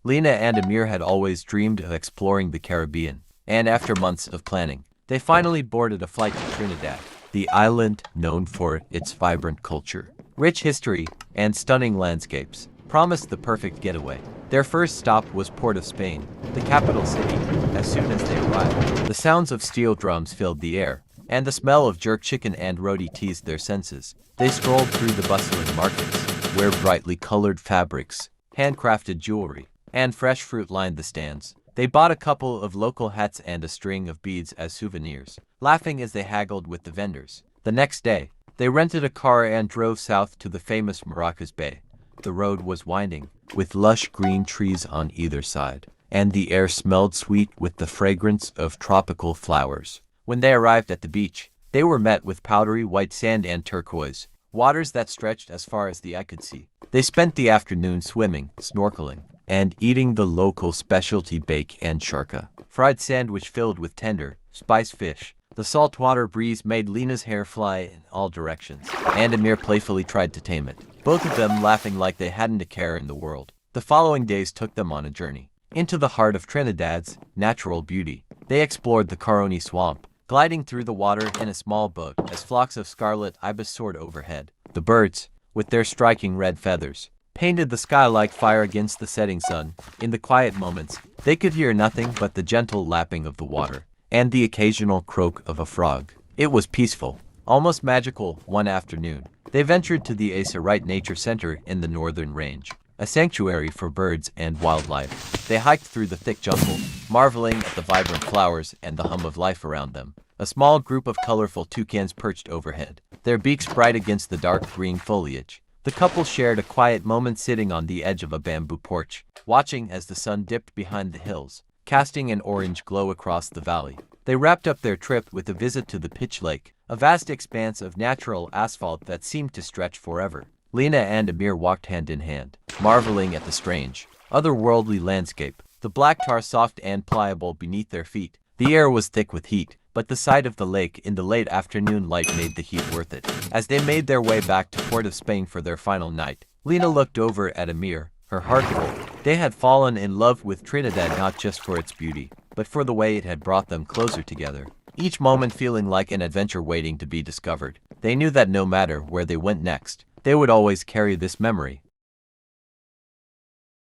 Lena and Amir had always dreamed of exploring the Caribbean, and after months of planning, they finally boarded a flight to Trinidad, the island known for its vibrant culture, rich history, and stunning landscapes, promised the perfect getaway. Their first stop was Port of Spain, the capital city. As soon as they arrived, the sounds of steel drums filled the air, and the smell of jerk chicken and roti teased their senses. They strolled through the bustling markets, where brightly colored fabrics, handcrafted jewelry, and fresh fruit lined the stands. They bought a couple of local hats and a string of beads as souvenirs, laughing as they haggled with the vendors. The next day, they rented a car and drove south to the famous Maracas Bay. The road was winding, with lush green trees on either side, and the air smelled sweet with the fragrance of tropical flowers. When they arrived at the beach, they were met with powdery white sand and turquoise waters that stretched as far as the eye could see. They spent the afternoon swimming, snorkeling, and eating the local specialty bake and sharka fried sandwich filled with tender, spiced fish. The saltwater breeze made Lena's hair fly in all directions, and Amir playfully tried to tame it, both of them laughing like they hadn't a care in the world. The following days took them on a journey into the heart of Trinidad's natural beauty. They explored the Caroni swamp, gliding through the water in a small boat as flocks of scarlet ibis soared overhead. The birds, with their striking red feathers, painted the sky like fire against the setting sun. In the quiet moments, they could hear nothing but the gentle lapping of the water and the occasional croak of a frog. It was peaceful, almost magical. One afternoon, they ventured to the Asa Wright Nature Center in the Northern Range, a sanctuary for birds and wildlife. They hiked through the thick jungle, marveling at the vibrant flowers and the hum of life around them. A small group of colorful toucans perched overhead, their beaks bright against the dark green foliage. The couple shared a quiet moment sitting on the edge of a bamboo porch, watching as the sun dipped behind the hills, casting an orange glow across the valley. They wrapped up their trip with a visit to the Pitch Lake, a vast expanse of natural asphalt that seemed to stretch forever. Lena and Amir walked hand in hand, marveling at the strange, otherworldly landscape. The black tar soft and pliable beneath their feet. The air was thick with heat, but the sight of the lake in the late afternoon light made the heat worth it. As they made their way back to Port of Spain for their final night, Lena looked over at Amir, her heart full. They had fallen in love with Trinidad not just for its beauty, but for the way it had brought them closer together, each moment feeling like an adventure waiting to be discovered. They knew that no matter where they went next, they would always carry this memory